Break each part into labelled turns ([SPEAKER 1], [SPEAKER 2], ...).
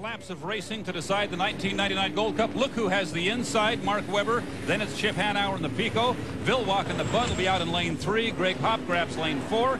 [SPEAKER 1] Laps of racing to decide the 1999 Gold Cup. Look who has the inside, Mark Webber. Then it's Chip Hanauer in the Pico. Villwock and the Bud will be out in lane 3. Greg Hopp grabs lane 4.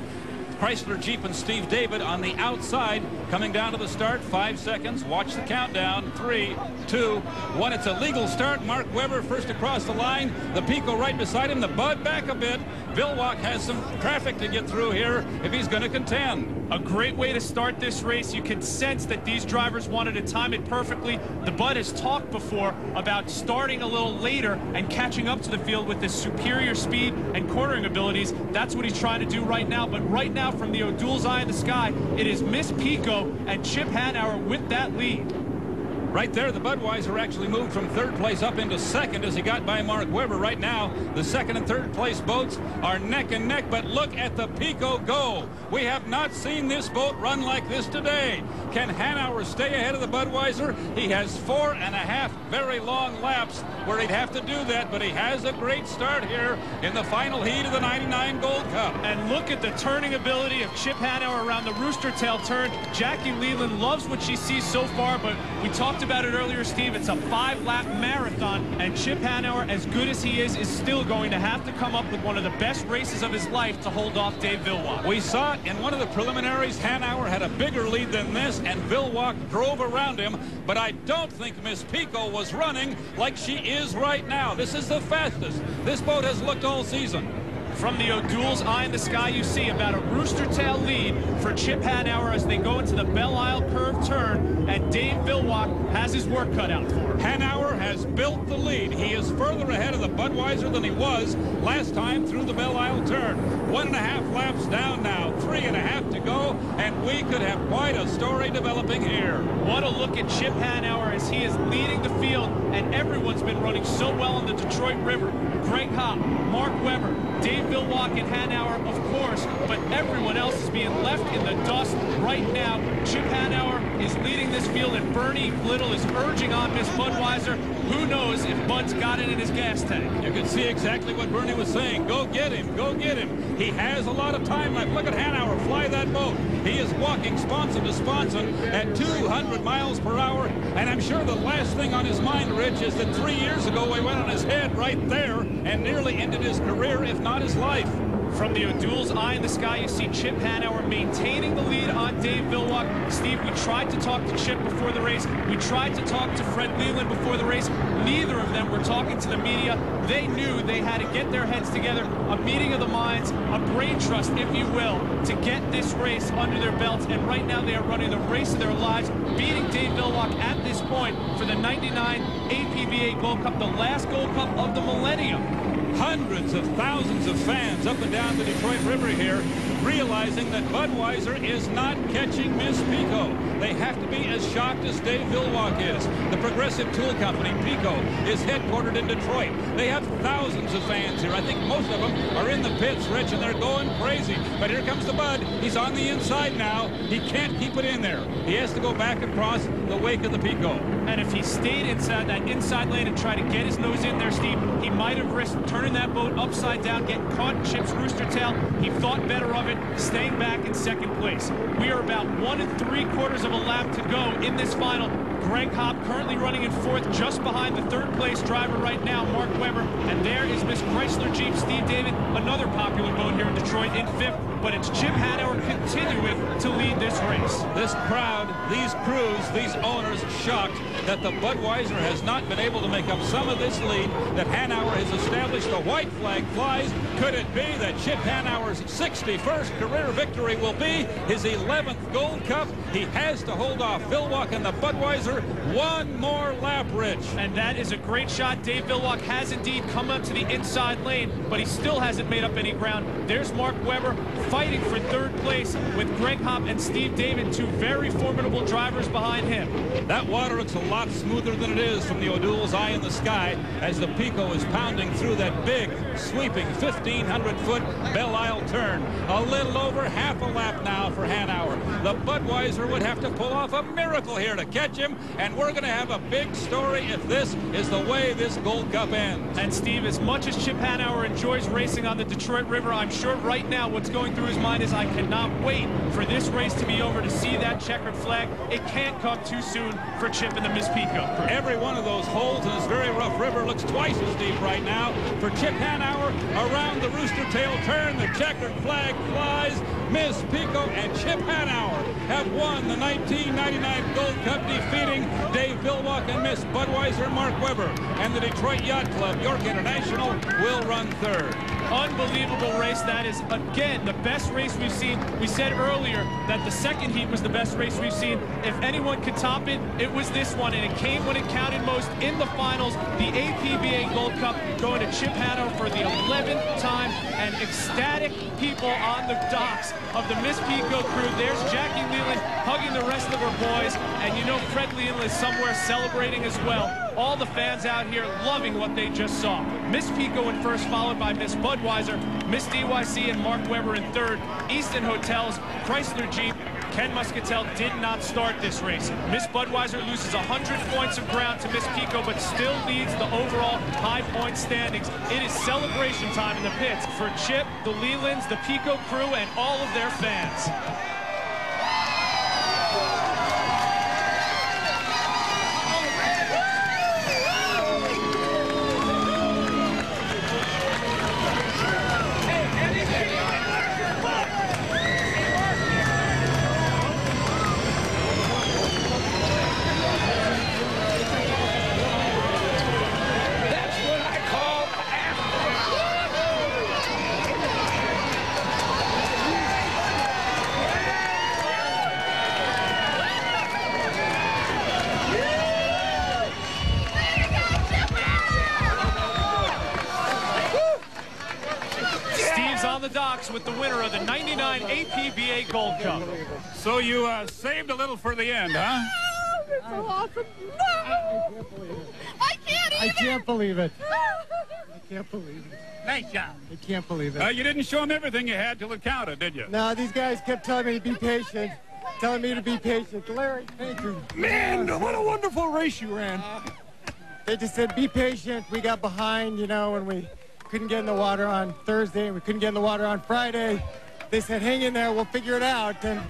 [SPEAKER 1] Chrysler, Jeep, and Steve David on the outside. Coming down to the start, 5 seconds. Watch the countdown. 3, 2, 1. It's a legal start. Mark Webber first across the line. The Pico right beside him. The Bud back a bit. Villwock has some traffic to get through here if he's going to contend.
[SPEAKER 2] A great way to start this race. You can sense that these drivers wanted to time it perfectly. The Bud has talked before about starting a little later and catching up to the field with his superior speed and cornering abilities. That's what he's trying to do right now. But right now, from the O'Doul's eye in the sky, it is Miss Pico and Chip Hanauer with that lead.
[SPEAKER 1] Right there, the Budweiser actually moved from 3rd place up into 2nd as he got by Mark Webber. Right now, the 2nd and 3rd place boats are neck and neck, but look at the Pico go. We have not seen this boat run like this today. Can Hanauer stay ahead of the Budweiser? He has 4.5 very long laps where he'd have to do that, but he has a great start here in the final heat of the 99 Gold Cup.
[SPEAKER 2] And look at the turning ability of Chip Hanauer around the rooster tail turn. Jackie Leland loves what she sees so far, but we talked about it earlier, Steve. It's a 5-lap marathon, and Chip Hanauer, as good as he is still going to have to come up with one of the best races of his life to hold off Dave Villwock.
[SPEAKER 1] We saw it in one of the preliminaries. Hanauer had a bigger lead than this, and Villwock drove around him, but I don't think Miss Pico was running like she is right now. This is the fastest this boat has looked all season.
[SPEAKER 2] From the O'Doul's eye in the sky, you see about a rooster tail lead for Chip Hanauer as they go into the Belle Isle curve turn, and Dave Villwock has his work cut out for him.
[SPEAKER 1] Hanauer has built the lead. He is further ahead of the Budweiser than he was last time through the Belle Isle turn. 1.5 laps down now, 3.5 to go, and we could have quite a story developing here.
[SPEAKER 2] What a look at Chip Hanauer as he is leading the field, and everyone's been running so well on the Detroit River. Greg Hopp, Mark Webber, Dave Villwock, and Hanauer, of course, but everyone else is being left in the dust right now. Chip Hanauer is leading this field, and Bernie Little is urging on Miss Budweiser. Who knows if Bud's got it in his gas tank?
[SPEAKER 1] You can see exactly what Bernie was saying. Go get him. Go get him. He has a lot of time left. Look at Hanauer fly that boat. He is walking sponson to sponson at 200 miles per hour, and I'm sure the last thing on his mind, Rich, is that 3 years ago we went on his head right there and nearly ended his career, if not his life.
[SPEAKER 2] From the O'Doul's eye in the sky, you see Chip Hanauer maintaining the lead on Dave Villwock. Steve, we tried to talk to Chip before the race. We tried to talk to Fred Leland before the race. Neither of them were talking to the media. They knew they had to get their heads together, a meeting of the minds, a brain trust, if you will, to get this race under their belts. And right now they are running the race of their lives, beating Dave Villwock at this point for the 99 APBA Gold Cup, the last Gold Cup of the millennium.
[SPEAKER 1] Hundreds of thousands of fans up and down the Detroit River here realizing that Budweiser is not catching Miss Pico. They have to be as shocked as Dave Villwock is. The Progressive Tool Company, Pico, is headquartered in Detroit. They have thousands of fans here. I think most of them are in the pits, Rich, and they're going crazy. But here comes the Bud. He's on the inside now. He can't keep it in there. He has to go back across the wake of the Pico.
[SPEAKER 2] And if he stayed inside that inside lane and tried to get his nose in there, Steve, he might have risked turning that boat upside down, getting caught in Chip's rooster tail. He thought better of it, staying back in second place. We are about 1 3/4 of a lap to go in this final. Greg Hopp currently running in fourth, just behind the third place driver right now, Mark Webber. And there is Miss Chrysler Jeep, Steve David, another popular boat here in Detroit, in fifth. But it's Chip Hanauer continuing to lead this race.
[SPEAKER 1] This crowd, these crews, these owners shocked that the Budweiser has not been able to make up some of this lead that Hanauer has established. The white flag flies. Could it be that Chip Hanauer's 61st career victory will be his 11th Gold Cup? He has to hold off Villwock and the Budweiser. One more lap, Rich.
[SPEAKER 2] And that is a great shot. Dave Villwock has indeed come up to the inside lane, but he still hasn't made up any ground. There's Mark Webber fighting for third place with Greg Hopp and Steve David, two very formidable drivers behind him.
[SPEAKER 1] That water looks a lot smoother than it is from the O'Doul's eye in the sky as the Pico is pounding through that big, sweeping 1,500-foot Belle Isle turn. A little over half a lap now for Hanauer. The Budweiser would have to pull off a miracle here to catch him. and we're going to have a big story if this is the way this Gold Cup ends.
[SPEAKER 2] And Steve, as much as Chip Hanauer enjoys racing on the Detroit River, I'm sure right now what's going through his mind is, I cannot wait for this race to be over to see that checkered flag. It can't come too soon for Chip and the Miss Pico.
[SPEAKER 1] Every one of those holes in this very rough river looks twice as deep right now for Chip Hanauer. Around the rooster tail turn, the checkered flag flies. Miss Pico and Chip Hanauer have won the 1999 Gold Cup, defeating Dave Villwock and Miss Budweiser, Mark Webber. And the Detroit Yacht Club, York International, will run third.
[SPEAKER 2] Unbelievable race. That is, again, the best race we've seen. We said earlier that the second heat was the best race we've seen. If anyone could top it, it was this one, and it came when it counted most in the finals. The APBA Gold Cup going to Chip Hanauer for the 11th time, and ecstatic people on the docks of the Miss Pico crew. There's Jackie Leland hugging the rest of her boys, and you know Fred Leland is somewhere celebrating as well. All the fans out here loving what they just saw. Miss Pico in first, followed by Miss Budweiser, Miss DYC and Mark Webber in third. Easton Hotels, Chrysler Jeep. Ken Muscatel did not start this race. Miss Budweiser loses 100 points of ground to Miss Pico, but still leads the overall high point standings. It is celebration time in the pits for Chip, the Lelands, the Pico crew, and all of their fans. On the docks with the winner of the 99 APBA Gold Cup.
[SPEAKER 1] So you saved a little for the end, huh?
[SPEAKER 3] Oh, it's so awesome. No! I can't either.
[SPEAKER 4] I can't believe it. I can't believe it.
[SPEAKER 1] Nice job.
[SPEAKER 4] I can't believe it.
[SPEAKER 1] You didn't show them everything you had till it counted, did you?
[SPEAKER 4] No, these guys kept telling me to be patient. Telling me to be patient. Larry, thank you.
[SPEAKER 5] Man, what a wonderful race you ran.
[SPEAKER 4] They just said, be patient. We got behind, you know, when we couldn't get in the water on Thursday, and we couldn't get in the water on Friday. They said, hang in there, we'll figure it out. And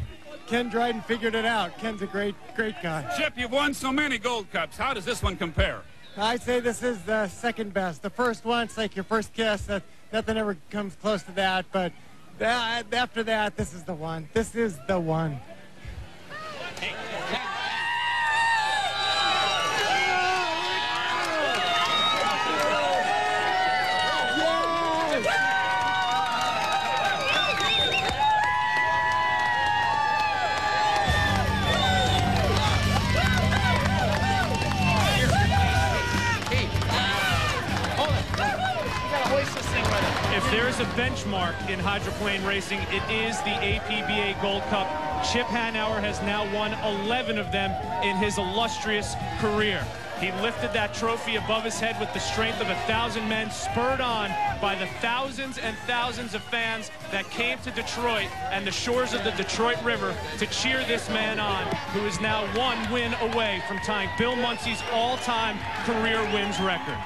[SPEAKER 4] Ken Dryden figured it out. Ken's a great guy.
[SPEAKER 1] Chip, you've won so many Gold Cups. How does this one compare?
[SPEAKER 4] I'd say this is the second best. The first one, it's like your first kiss. Nothing ever comes close to that. But after that, this is the one. This is the one.
[SPEAKER 2] If there is a benchmark in hydroplane racing, it is the APBA Gold Cup. Chip Hanauer has now won 11 of them in his illustrious career. He lifted that trophy above his head with the strength of 1,000 men, spurred on by the thousands and thousands of fans that came to Detroit and the shores of the Detroit River to cheer this man on, who is now one win away from tying Bill Muncey's all-time career wins record.